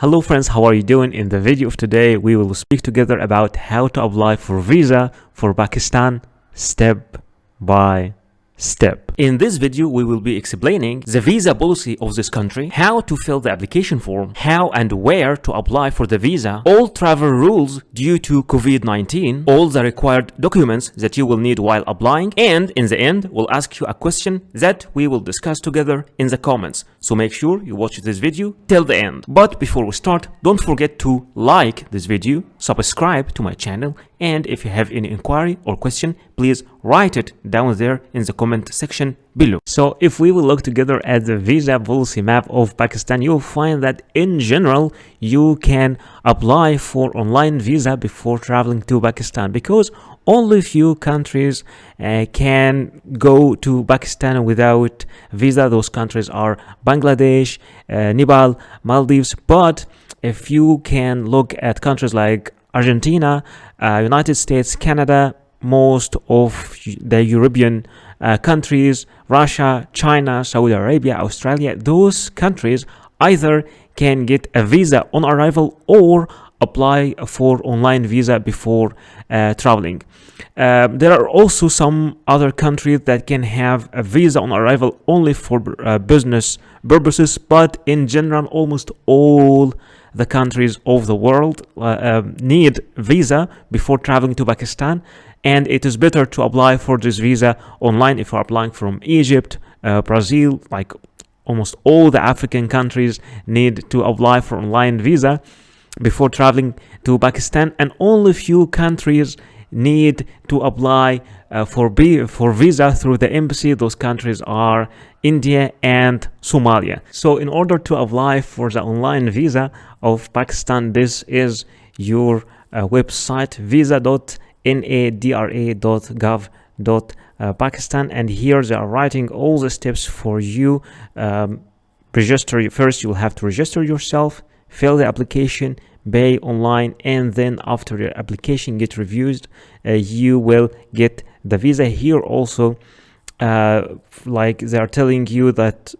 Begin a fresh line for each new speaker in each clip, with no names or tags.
Hello friends, how are you doing? In the video of today, we will speak together about how to apply for visa for Pakistan step by step. In this video, we will be explaining the visa policy of this country, how to fill the application form, how and where to apply for the visa, all travel rules due to COVID-19, all the required documents that you will need while applying, and in the end, we'll ask you a question that we will discuss together in the comments. So make sure you watch this video till the end. But before we start, don't forget to like this video, subscribe to my channel, and if you have any inquiry or question, please write it down there in the comment section below. So if we will look together at the visa policy map of Pakistan, you'll find that in general, you can apply for online visa before traveling to Pakistan because only few countries can go to Pakistan without visa. Those countries are Bangladesh, Nepal, Maldives. But if you can look at countries like Argentina, United States, Canada, most of the European countries, Russia, China, Saudi Arabia, Australia, those countries either can get a visa on arrival or apply for online visa before traveling. There are also some other countries that can have a visa on arrival only for business purposes, but in general, almost all the countries of the world need visa before traveling to Pakistan, and it is better to apply for this visa online if you're applying from Egypt, Brazil, like almost all the African countries need to apply for online visa before traveling to Pakistan, and only few countries need to apply for visa through the embassy. Those countries are India and Somalia. So in order to apply for the online visa of Pakistan, this is your website visa.nadra.gov.pakistan, and here they are writing all the steps for you. Register first, you will have to register yourself, fill the application, pay online, and then after your application get reviewed, you will get the visa. Here also like they are telling you that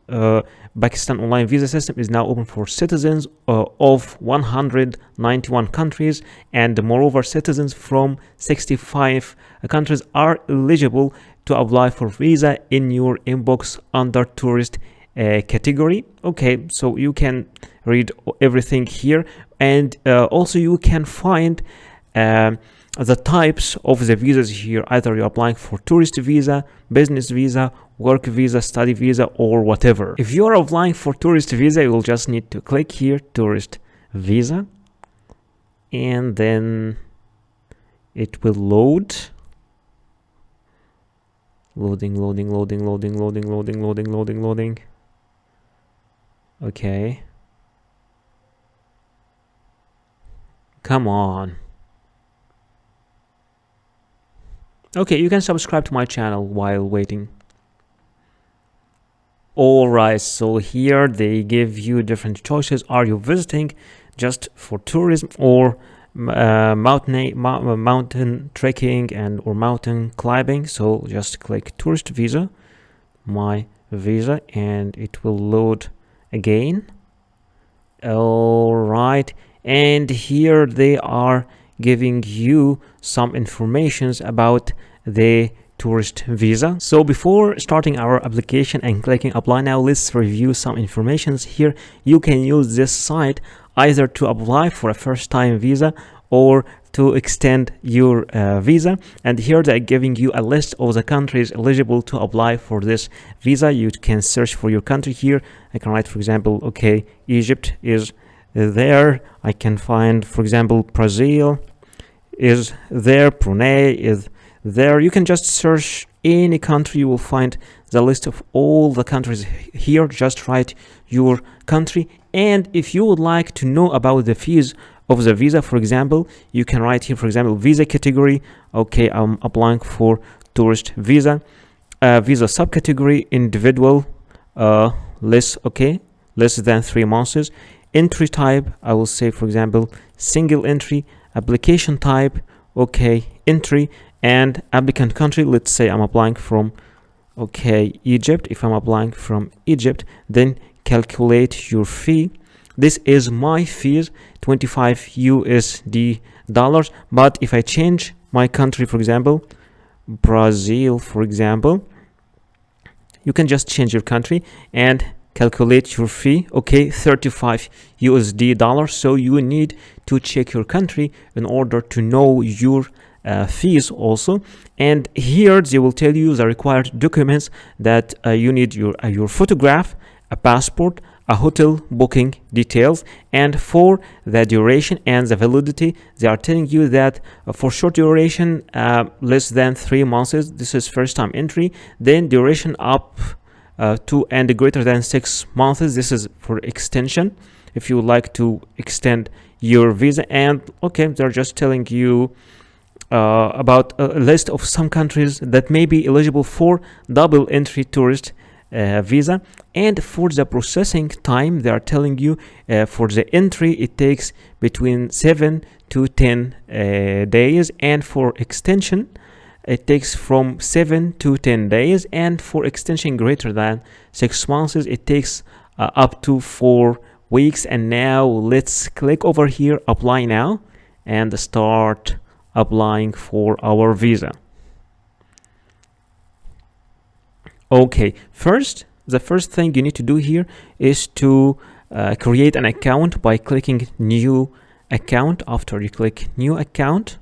Pakistan online visa system is now open for citizens of 191 countries, and moreover citizens from 65 countries are eligible to apply for visa in your inbox under tourist category. Okay, so you can read everything here, and also you can find the types of the visas here. Either you're applying for tourist visa, business visa, work visa, study visa, or whatever. If you're applying for tourist visa, you will just need to click here, tourist visa, and then it will load. Loading. Okay. Come on. Okay, you can subscribe to my channel while waiting. Alright, so here they give you different choices. Are you visiting just for tourism or mountain trekking and or mountain climbing? So just click tourist visa, my visa, and it will load again. Alright, and here they are giving you some informations about the tourist visa. So before starting our application and clicking apply now, let's review some informations here. You can use this site either to apply for a first time visa or to extend your visa, and here they're giving you a list of the countries eligible to apply for this visa. You can search for your country here. I can write, for example, okay, Egypt is there. I can find, for example, Brazil is there, Brunei is there. You can just search any country, you will find the list of all the countries here. Just write your country, and if you would like to know about the fees of the visa, for example, you can write here, for example, visa category. Okay, I'm applying for tourist visa. Visa subcategory, individual, less than 3 months. Entry type, I will say, for example, single entry. Application type, okay, entry, and applicant country. Let's say I'm applying from Egypt. If I'm applying from Egypt, then calculate your fee. this is my fees, 25 USD dollars. But if I change my country, for example, Brazil, for example, you can just change your country and calculate your fee. Okay, 35 USD dollars. So you need to check your country in order to know your fees also. And here they will tell you the required documents that you need: your photograph, a passport, a hotel booking details. And for the duration and the validity, they are telling you that for short duration, less than 3 months, this is first time entry. Then duration up to and greater than 6 months, this is for extension, if you would like to extend your visa. And okay, they're just telling you about a list of some countries that may be eligible for double entry tourist visa. And for the processing time, they are telling you for the entry it takes between 7 to 10 days, and for extension it takes from 7 to 10 days, and for extension greater than 6 months it takes up to 4 weeks. And now let's click over here, apply now, and start applying for our visa. Okay, the first thing you need to do here is to create an account by clicking new account. After you click new account,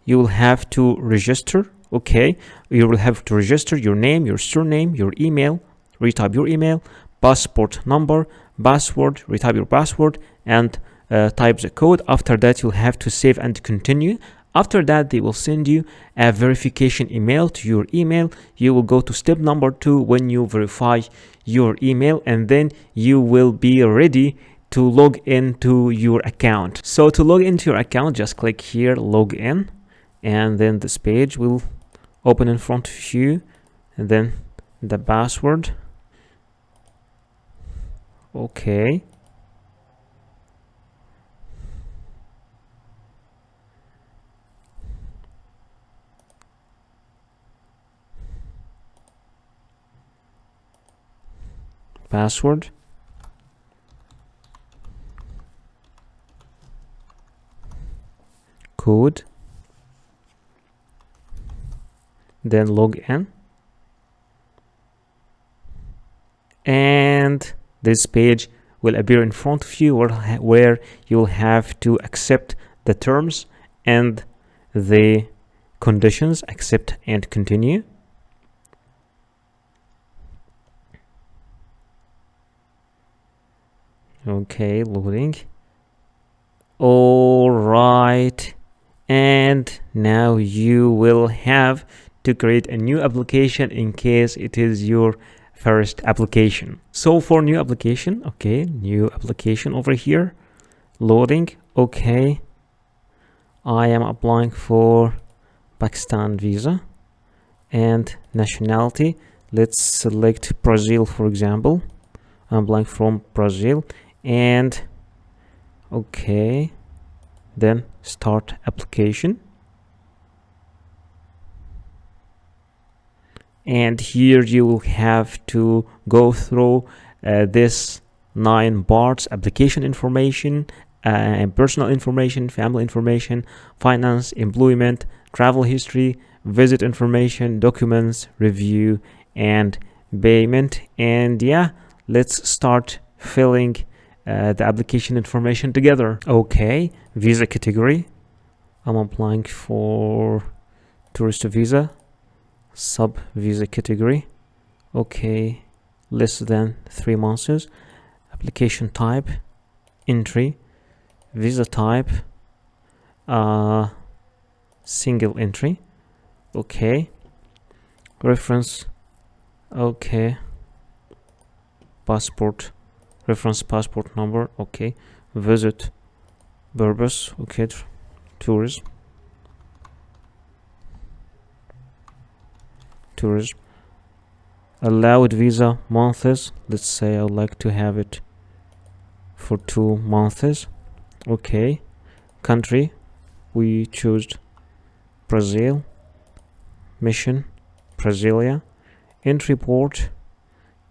you will have to register. Okay, you will have to register your name, your surname, your email, retype your email, passport number, password, retype your password, and type the code. After that, you'll have to save and continue. After that, they will send you a verification email to your email. You will go to step number 2 when you verify your email, and then you will be ready to log into your account. So to log into your account, just click here, log in, and then this page will open in front of you, and then the password. Okay. Password, code, then log in, and this page will appear in front of you where you'll have to accept the terms and the conditions. Accept and continue. Okay, loading. All right, and now you will have to create a new application in case it is your first application. So for new application, okay, new application over here, loading. Okay, I am applying for Pakistan visa, and nationality, let's select Brazil, for example. I'm applying from Brazil. And okay, then start application. And here you will have to go through this 9 parts: application information, personal information, family information, finance, employment, travel history, visit information, documents, review, and payment. And yeah, let's start filling the application information together. Okay, visa category, I'm applying for tourist visa, sub visa category. Okay, less than 3 months. Application type, entry, visa type, single entry. Okay, reference, okay, passport, reference passport number. Okay, visit purpose, okay, tourism, allowed visa months, let's say I would like to have it for 2 months. Okay, country, we choose Brazil, mission, Brasilia, entry port,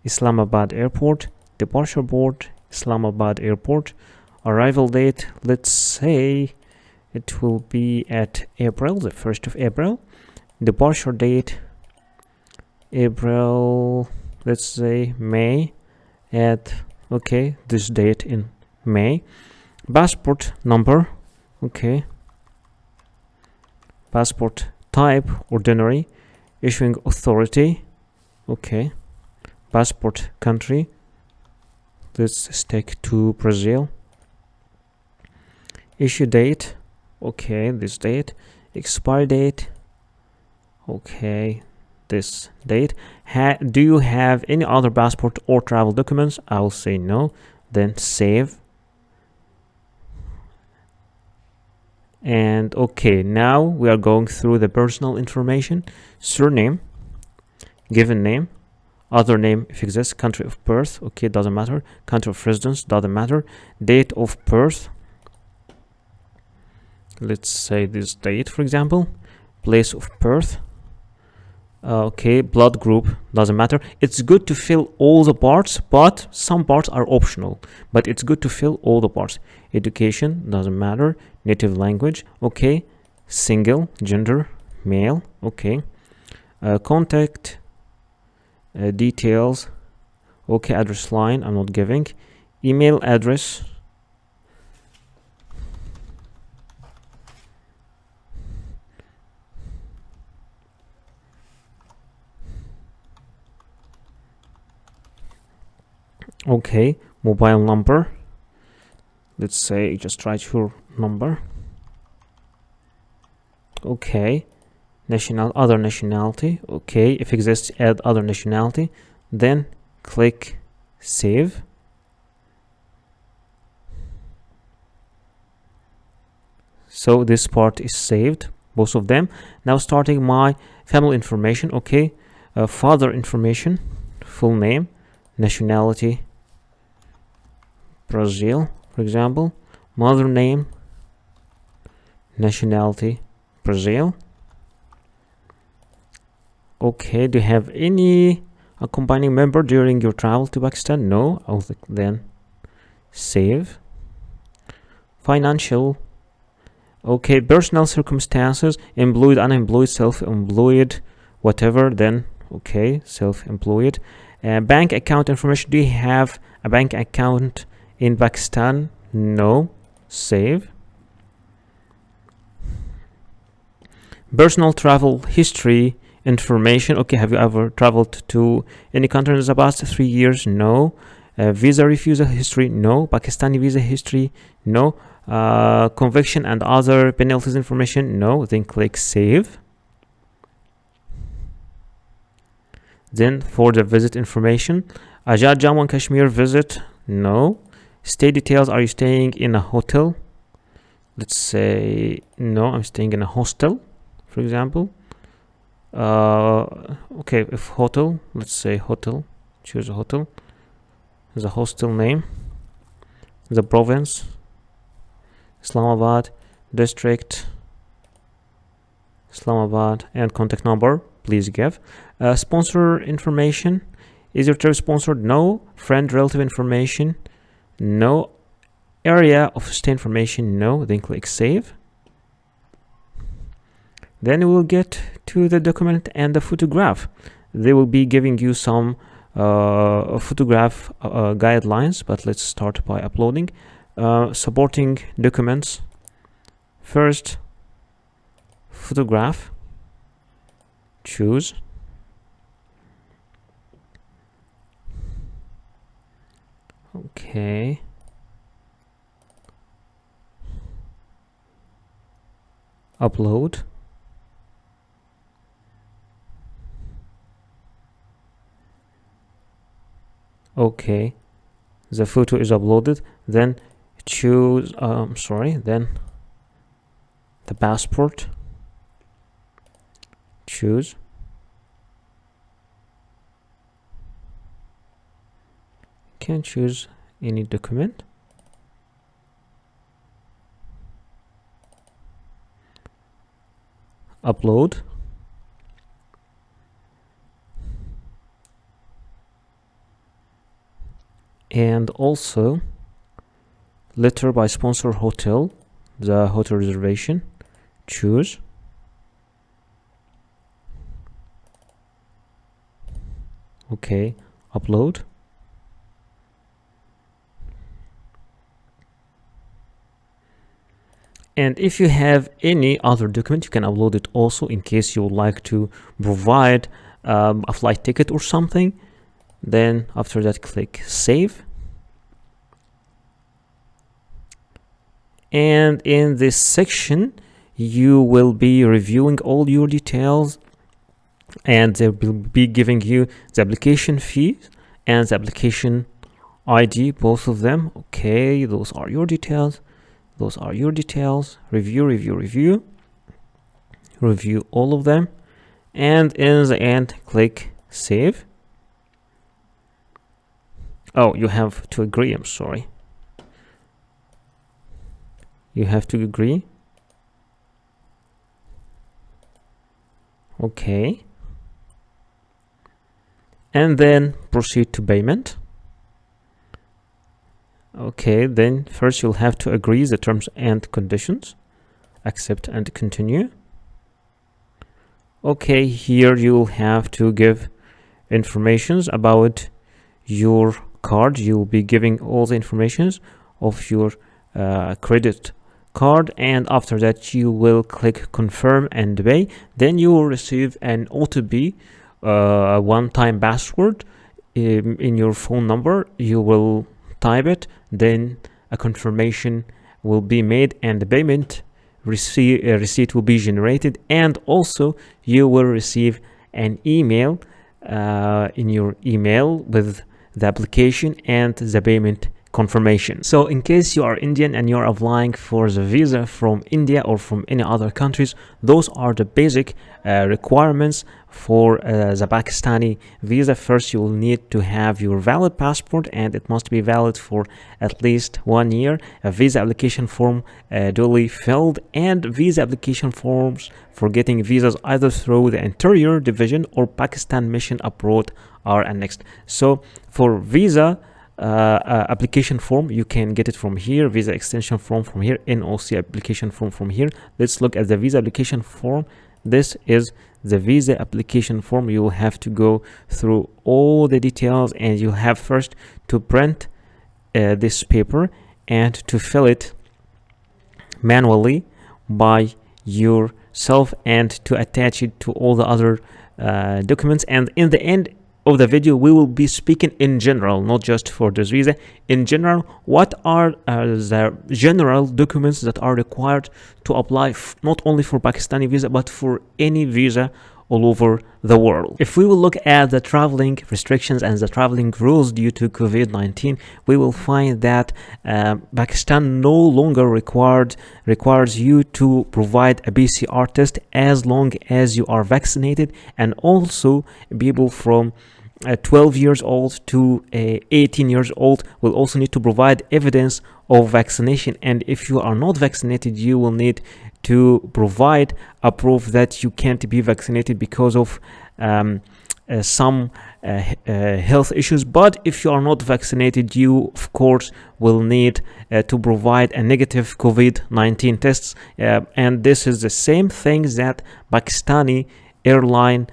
Islamabad airport, Departure board, Islamabad airport. Arrival date, let's say it will be at April, the 1st of April. Departure date, April, let's say May, at okay, this date in May. Passport number, okay. Passport type, ordinary. Issuing authority, okay. Passport country, let's stick to Brazil. Issue date, okay, this date. Expire date, okay, this date. Do you have any other passport or travel documents? I will say no. Then save. And okay, now we are going through the personal information. Surname, given name, other name if exists, country of birth, okay, doesn't matter. Country of residence, doesn't matter. Date of birth, let's say this date, for example. Place of birth, okay. Blood group, doesn't matter. It's good to fill all the parts, but some parts are optional, but it's good to fill all the parts. Education, doesn't matter. Native language, okay. Single, gender, male, okay. Contact details, okay. Address line, I'm not giving. Email address, okay. Mobile number, let's say just write your number, okay. Other nationality, okay. If exists, add other nationality. Then click save. So this part is saved, both of them. Now starting my family information, okay. Father information, full name, nationality Brazil, for example. Mother name, nationality Brazil. Okay, do you have any accompanying member during your travel to Pakistan? No. I'll then save. Financial, okay. Personal circumstances, employed, unemployed, self-employed, whatever, then okay, self-employed. Bank account information, do you have a bank account in Pakistan? No. Save. Personal travel history information, okay. Have you ever traveled to any country in the past 3 years? No. Visa refusal history? No. Pakistani visa history? No. Conviction and other penalties information? No. Then click save. Then for the visit information, Ajad Jammu and Kashmir visit? No. Stay details, are you staying in a hotel? Let's say no, I'm staying in a hostel, for example. Okay, if hotel, let's say hotel, choose a hotel. The hostel name, the province, Islamabad, district, Islamabad, and contact number, please give. Sponsor information, is your trip sponsored? No. Friend, relative information? No. Area of stay information? No. Then click save. Then we will get to the document and the photograph. They will be giving you some photograph guidelines, but let's start by uploading. Supporting documents. First, photograph. Choose. Okay. Upload. Okay, the photo is uploaded. Then choose then the passport. Choose. Can choose any document. Upload. and also letter by sponsor hotel, the hotel reservation. Choose. Okay, upload. And if you have any other document, you can upload it also in case you would like to provide a flight ticket or something. Then after that, click save. And in this section, you will be reviewing all your details, and they will be giving you the application fee and the application ID, both of them. Okay, those are your details. Those are your details. Review all of them, and in the end, click save. Oh, you have to agree. I'm sorry. You have to agree. Okay. And then proceed to payment. Okay, then first you'll have to agree the terms and conditions. Accept and continue. Okay, here you'll have to give informations about your card. You'll be giving all the informations of your credit card, and after that you will click confirm and pay. Then you will receive an OTP, a one-time password in your phone number. You will type it, then a confirmation will be made and the payment receipt will be generated, and also you will receive an email in your email with the application and the payment confirmation. So in case you are Indian and you're applying for the visa from India or from any other countries, those are the basic requirements for the Pakistani visa. First, you will need to have your valid passport, and it must be valid for at least 1 year. A visa application form duly filled, and visa application forms for getting visas either through the Interior Division or Pakistan Mission Abroad are annexed. So for visa application form, you can get it from here. Visa extension form from here. NOC application form from here. Let's look at the visa application form. This is the visa application form. You will have to go through all the details, and you have first to print this paper and to fill it manually by yourself, and to attach it to all the other documents. And in the end of the video, we will be speaking in general, not just for this visa. In general, what are the general documents that are required to apply not only for Pakistani visa but for any visa all over the world. If we will look at the traveling restrictions and the traveling rules due to COVID-19, we will find that Pakistan no longer requires you to provide a PCR test as long as you are vaccinated, and also people from 12 years old to 18 years old will also need to provide evidence of vaccination. And if you are not vaccinated, you will need to provide a proof that you can't be vaccinated because of some health issues. But if you are not vaccinated, you of course will need to provide a negative COVID-19 tests, and this is the same thing that Pakistani airline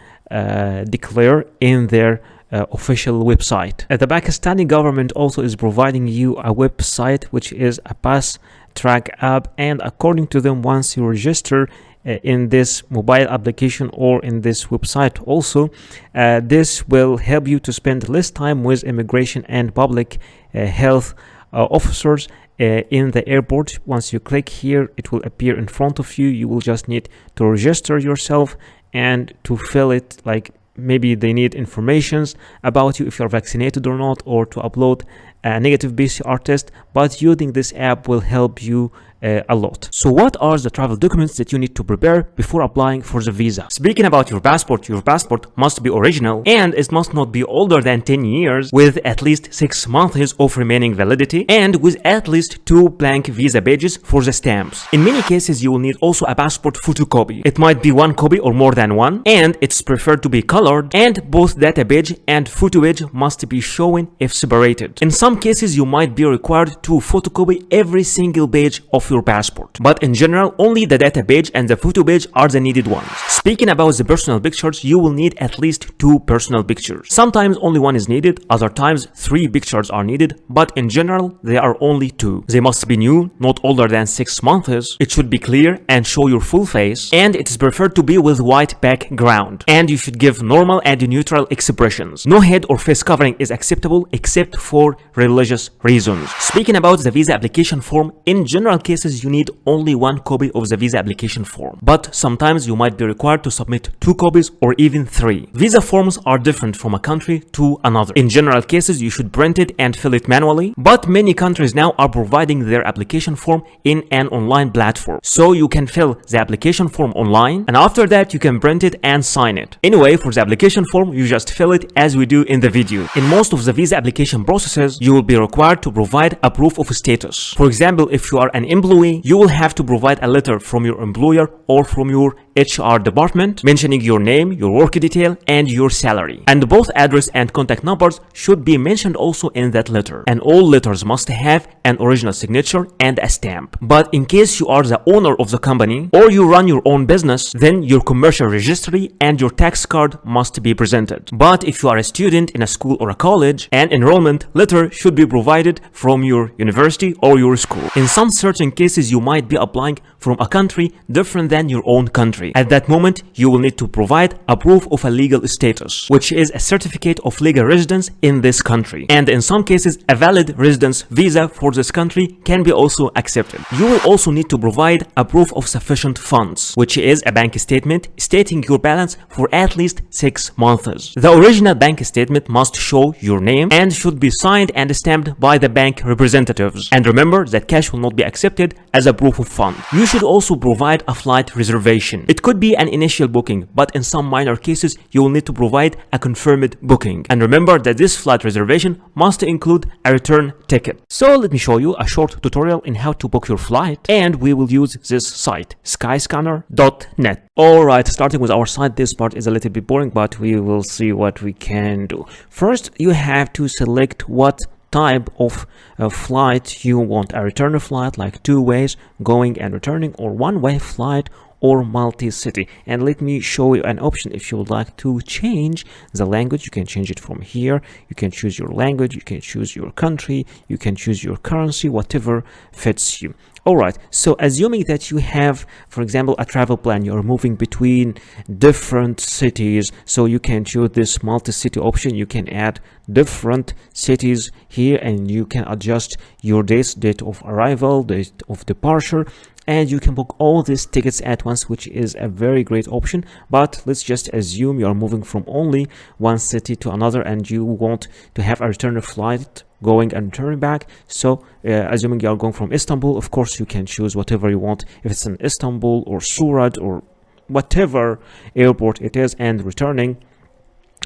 declare in their official website. The Pakistani government also is providing you a website which is a pass track app, and according to them, once you register in this mobile application or in this website also, this will help you to spend less time with immigration and public health officers in the airport. Once you click here, it will appear in front of you. You will just need to register yourself and to fill it, like maybe they need informations about you if you're vaccinated or not, or to upload a negative PCR test. But using this app will help you a lot. So what are the travel documents that you need to prepare before applying for the visa? Speaking about your passport must be original and it must not be older than 10 years with at least 6 months of remaining validity and with at least 2 blank visa pages for the stamps. In many cases, you will need also a passport photocopy. It might be 1 copy or more than one, and it's preferred to be colored, and both data page and photo page must be shown if separated. In some cases, you might be required to photocopy every single page of your passport, but in general, only the data page and the photo page are the needed ones. Speaking about the personal pictures, you will need at least 2 personal pictures. Sometimes only 1 is needed, other times 3 pictures are needed, but in general, there are only 2. They must be new, not older than 6 months. It should be clear and show your full face, and it is preferred to be with white background, and you should give normal and neutral expressions. No head or face covering is acceptable except for religious reasons. Speaking about the visa application form, in general cases you need only 1 copy of the visa application form, but sometimes you might be required to submit 2 copies or even 3. Visa forms are different from a country to another. In general cases, you should print it and fill it manually, but many countries now are providing their application form in an online platform, so you can fill the application form online, and after that you can print it and sign it. Anyway, for the application form, you just fill it as we do in the video. In most of the visa application processes, you will be required to provide a proof of status. For example, if you are an employee, you will have to provide a letter from your employer or from your HR department mentioning your name, your work detail, and your salary. And both address and contact numbers should be mentioned also in that letter. And all letters must have an original signature and a stamp. But in case you are the owner of the company or you run your own business, then your commercial registry and your tax card must be presented. But if you are a student in a school or a college, an enrollment letter should be provided from your university or your school. In some certain cases, you might be applying from a country different than your own country. At that moment, you will need to provide a proof of a legal status, which is a certificate of legal residence in this country. And in some cases, a valid residence visa for this country can be also accepted. You will also need to provide a proof of sufficient funds, which is a bank statement stating your balance for at least 6 months. The original bank statement must show your name and should be signed and stamped by the bank representatives. And remember that cash will not be accepted as a proof of fund. You should also provide a flight reservation. It could be an initial booking, but in some minor cases, you will need to provide a confirmed booking. And remember that this flight reservation must include a return ticket. So let me show you a short tutorial in how to book your flight, and we will use this site, skyscanner.net. Alright, starting with our site, this part is a little bit boring, but we will see what we can do. First, you have to select what type of flight you want. A return flight, like 2 ways, going and returning, or 1-way flight, or multi-city. And let me show you an option. If you would like to change the language, you can change it from here. You can choose your language, you can choose your country, you can choose your currency, whatever fits you. Alright, so assuming that you have, for example, a travel plan, you're moving between different cities, so you can choose this multi-city option. You can add different cities here and you can adjust your date of arrival, date of departure, and you can book all these tickets at once, which is a very great option. But let's just assume you are moving from only one city to another and you want to have a return flight going and returning back. So assuming you are going from Istanbul, of course you can choose whatever you want, if it's in Istanbul or Surat or whatever airport it is, and returning,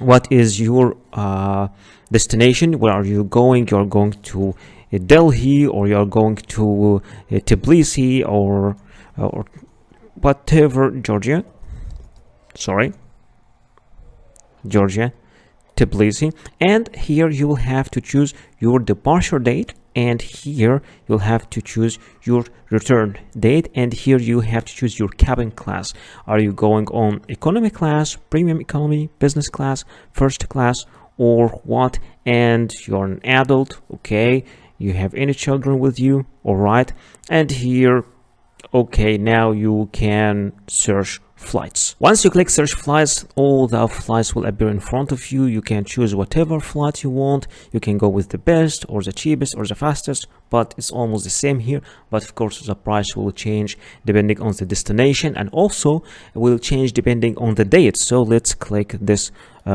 what is your destination? Where are you going? You're going to Delhi, or you're going to Tbilisi, or whatever, Georgia, Tbilisi. And here you will have to choose your departure date, and here you'll have to choose your return date, and here you have to choose your cabin class. Are you going on economy class, premium economy, business class, first class, or what? And you're an adult, okay, you have any children with you, all right. And here, okay, now you can search flights. Once you click search flights, all the flights will appear in front of you. You can choose whatever flight you want. You can go with the best or the cheapest or the fastest, but it's almost the same here. But of course the price will change depending on the destination, and also will change depending on the date. So let's click this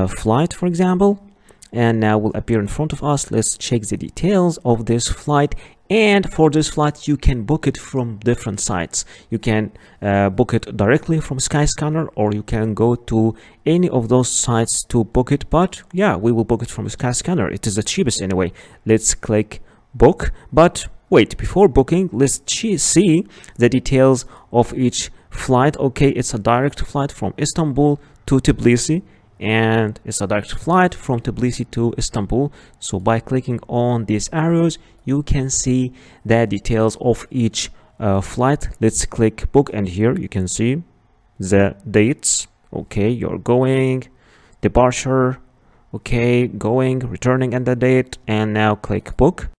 flight, for example. and now will appear in front of us. Let's check the details of this flight. And for this flight, you can book it from different sites. You can book it directly from Skyscanner, or you can go to any of those sites to book it. But yeah, we will book it from Skyscanner. It is the cheapest anyway. Let's click book. But wait, before booking, let's see the details of each flight. Okay, it's a direct flight from Istanbul to Tbilisi, and it's a direct flight from Tbilisi to Istanbul. So by clicking on these arrows, you can see the details of each flight. Let's click book, and here you can see the dates. Okay, you're going, departure, okay, going, returning, and the date, and now click book.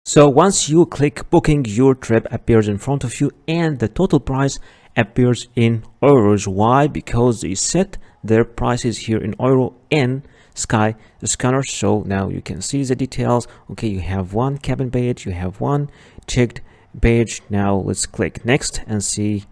So once you click booking, your trip appears in front of you and the total price appears in euros. Why? Because they set their prices here in euro in Skyscanner. So now you can see the details. Okay, you have one cabin page, you have one checked page. Now let's click next and see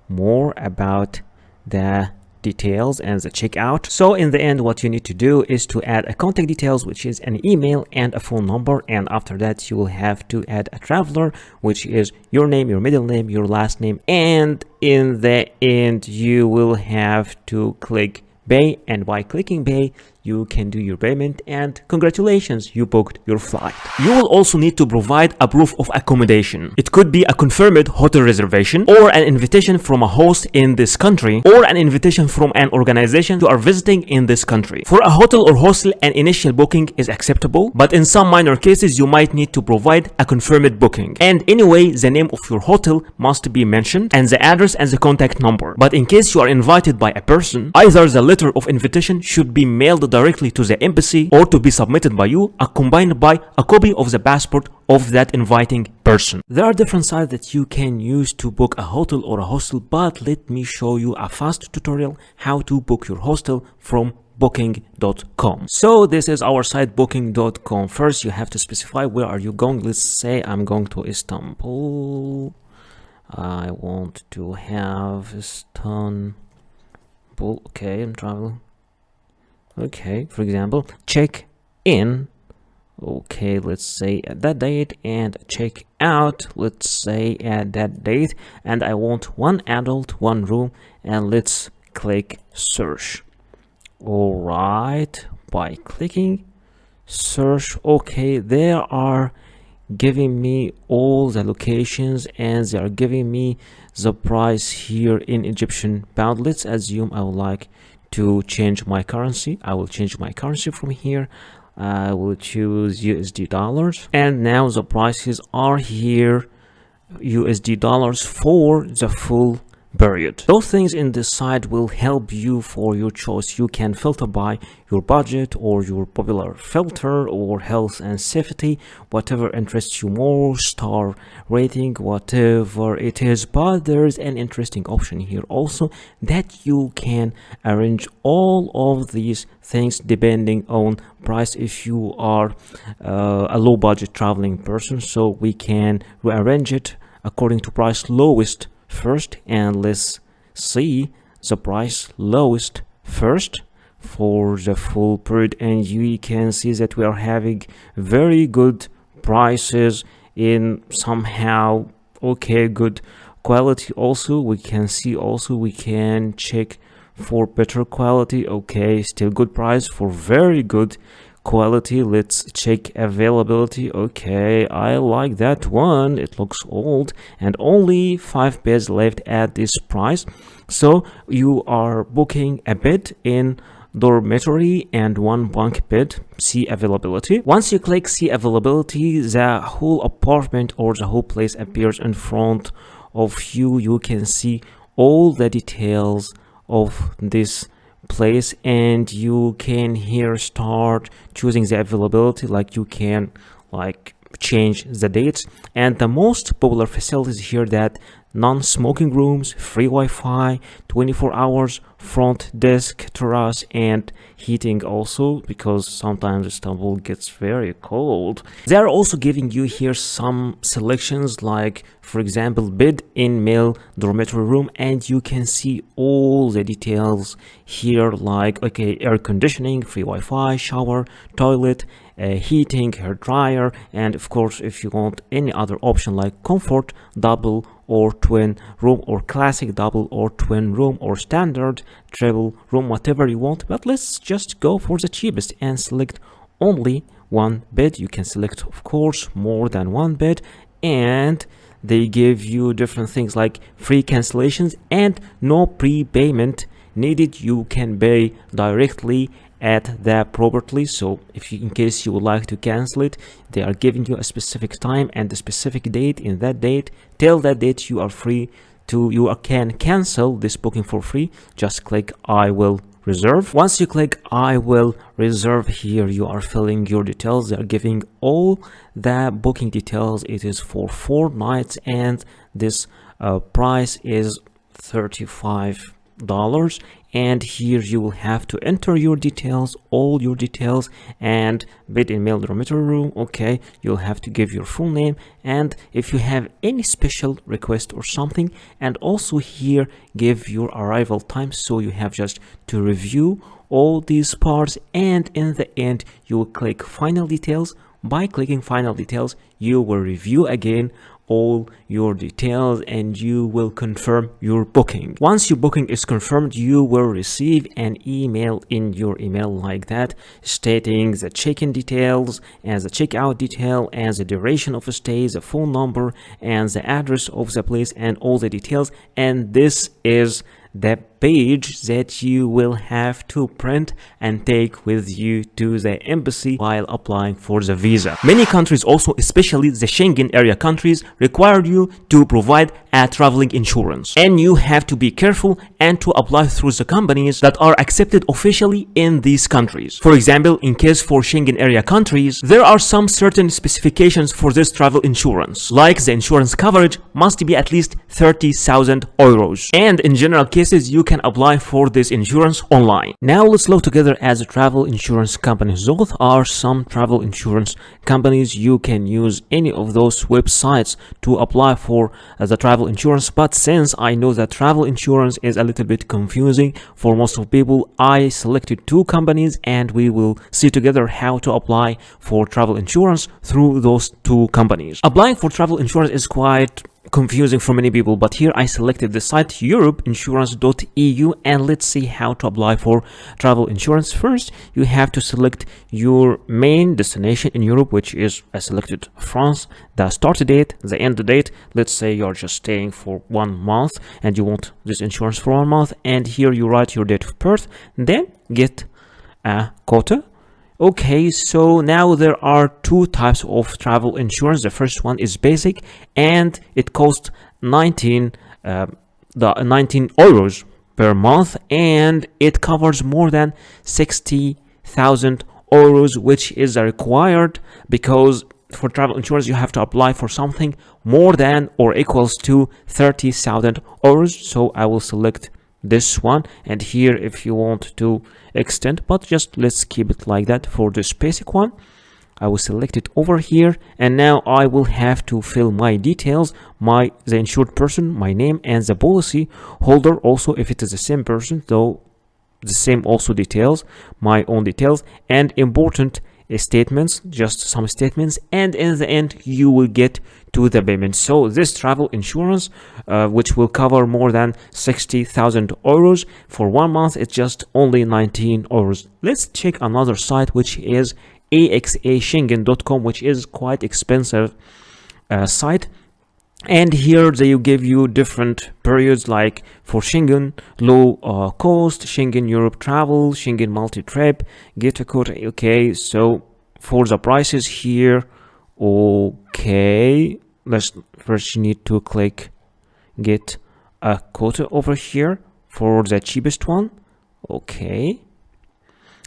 more about the details and the checkout. So in the end, what you need to do is to add a contact details, which is an email and a phone number, and after that you will have to add a traveler, which is your name, your middle name, your last name, and in the end you will have to click pay, and by clicking pay you can do your payment, and congratulations, you booked your flight. You will also need to provide a proof of accommodation. It could be a confirmed hotel reservation, or an invitation from a host in this country, or an invitation from an organization you are visiting in this country. For a hotel or hostel, an initial booking is acceptable, but in some minor cases you might need to provide a confirmed booking. And anyway, the name of your hotel must be mentioned, and the address and the contact number. But in case you are invited by a person, either the letter of invitation should be mailed directly to the embassy, or to be submitted by you, accompanied by a copy of the passport of that inviting person. There are different sites that you can use to book a hotel or a hostel, but let me show you a fast tutorial how to book your hostel from booking.com. So this is our site, booking.com. First you have to specify where are you going. Let's say I'm going to Istanbul. I want to have Istanbul. Okay, I'm traveling. Okay, for example, check in. Okay, let's say at that date, and check out, let's say at that date, and I want one adult, one room, and let's click search. All right, by clicking search, okay, they are giving me all the locations, and they are giving me the price here in Egyptian pound. Let's assume I would like to change my currency. I will change my currency from here. I will choose USD dollars, and now the prices are here, USD dollars for the full period. Those things in this site will help you for your choice. You can filter by your budget, or your popular filter, or health and safety, whatever interests you more, star rating, whatever it is. But there is an interesting option here also, that you can arrange all of these things depending on price if you are a low budget traveling person. So we can rearrange it according to price lowest first, and let's see the price lowest first for the full period, and you can see that we are having very good prices in somehow okay good quality. Also we can see, also we can check for better quality. Okay, still good price for very good quality. Let's check availability. Okay, I like that one. It looks old, and only 5 beds left at this price. So you are booking a bed in dormitory and one bunk bed. See availability. Once you click see availability, the whole apartment or the whole place appears in front of you. You can see all the details of this place, and you can here start choosing the availability. Like you can like change the dates, and the most popular facilities here that non-smoking rooms, free Wi-Fi, 24 hours, front desk, terrace, and heating also, because sometimes Istanbul gets very cold. They are also giving you here some selections, like for example bed in male dormitory room, and you can see all the details here, like okay, air conditioning, free Wi-Fi, shower, toilet, heating, hair dryer, and of course if you want any other option like comfort, double or twin room, or classic double or twin room, or standard triple room, whatever you want. But let's just go for the cheapest and select only one bed. You can select of course more than one bed, and they give you different things like free cancellations and no prepayment needed. You can pay directly at the property. So if you, in case you would like to cancel it, they are giving you a specific time and a specific date. In that date, till that date, you are free to, you can cancel this booking for free. Just click I will reserve. Once you click I will reserve, here you are filling your details. They are giving all the booking details. It is for 4 nights, and this price is $35. And here you will have to enter your details, all your details, and bed in male dormitory room. Okay, you'll have to give your full name, and if you have any special request or something, and also here give your arrival time. So you have just to review all these parts, and in the end you will click final details. By clicking final details, you will review again all your details and you will confirm your booking. Once your booking is confirmed, you will receive an email in your email like that, stating the check-in details and the check-out detail and the duration of a stay, the phone number and the address of the place, and all the details. And this is the page that you will have to print and take with you to the embassy while applying for the visa. Many countries also, especially the Schengen area countries, require you to provide a traveling insurance, and you have to be careful and to apply through the companies that are accepted officially in these countries. For example, in case for Schengen area countries, there are some certain specifications for this travel insurance, like the insurance coverage must be at least 30,000 euros, and in general cases you can apply for this insurance online. Now let's look together at the travel insurance companies. Those are some travel insurance companies. You can use any of those websites to apply for the travel insurance, but since I know that travel insurance is a little bit confusing for most of people, I selected 2 companies and we will see together how to apply for travel insurance through those 2 companies. Applying for travel insurance is quite confusing for many people, but here I selected the site europeinsurance.eu, and let's see how to apply for travel insurance. First, you have to select your main destination in Europe, which is I selected France, the start date, the end date. Let's say you're just staying for 1 month and you want this insurance for 1 month, and here you write your date of birth, then get a quota. Okay, so now there are 2 types of travel insurance. The first one is basic, and it costs 19 euros per month, and it covers more than 60,000 euros, which is required because for travel insurance you have to apply for something more than or equals to 30,000 euros. So I will select this one, and here if you want to extend, but just let's keep it like that. For this basic one, I will select it over here, and now I will have to fill my details, the insured person, my name, and the policy holder also, if it is the same person, though the same also details, my own details, and important statements, just some statements, and in the end you will get to the payment. So this travel insurance which will cover more than 60,000 euros for 1 month, it's just only 19 euros. Let's check another site, which is axaschengen.com, which is quite expensive site. And here they give you different periods, like for Schengen low cost, Schengen Europe travel, Schengen multi-trip, get a quota. Okay, so for the prices here, okay, let's first you need to click get a quota over here for the cheapest one. Okay,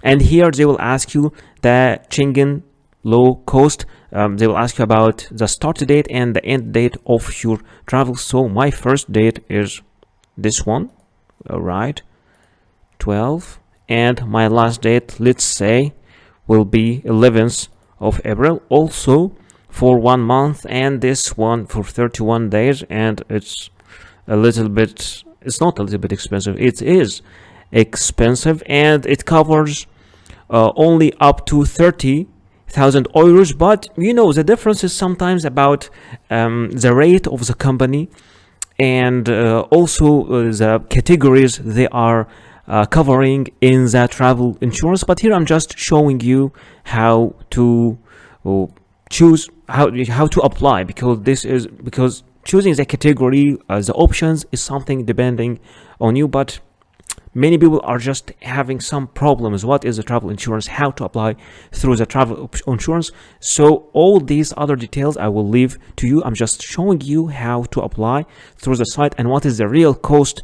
and here they will ask you the Schengen low cost. They will ask you about the start date and the end date of your travel. So my first date is this one, all right, 12, and my last date, let's say, will be 11th of April, also for 1 month, and this one for 31 days. And it's a little bit, it's not a little bit expensive, it is expensive, and it covers only up to 30,000 euros. But you know, the difference is sometimes about the rate of the company, and also the categories they are covering in the travel insurance. But here I'm just showing you how to choose, how to apply, because choosing the category, the options is something depending on you. But many people are just having some problems. What is the travel insurance? How to apply through the travel insurance? So all these other details I will leave to you. I'm just showing you how to apply through the site and what is the real cost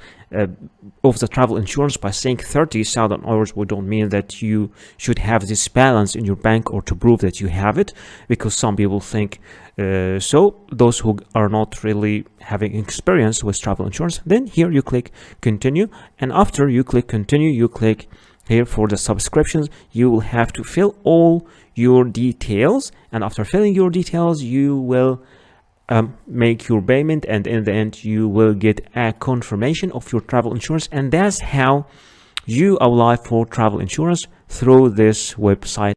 of the travel insurance. By saying 30,000 euros, we don't mean that you should have this balance in your bank or to prove that you have it, because some people think so. Those who are not really having experience with travel insurance, then here you click continue, and after you click continue, you click here for the subscriptions. You will have to fill all your details, and after filling your details, you will make your payment, and in the end you will get a confirmation of your travel insurance. And that's how you apply for travel insurance through this website.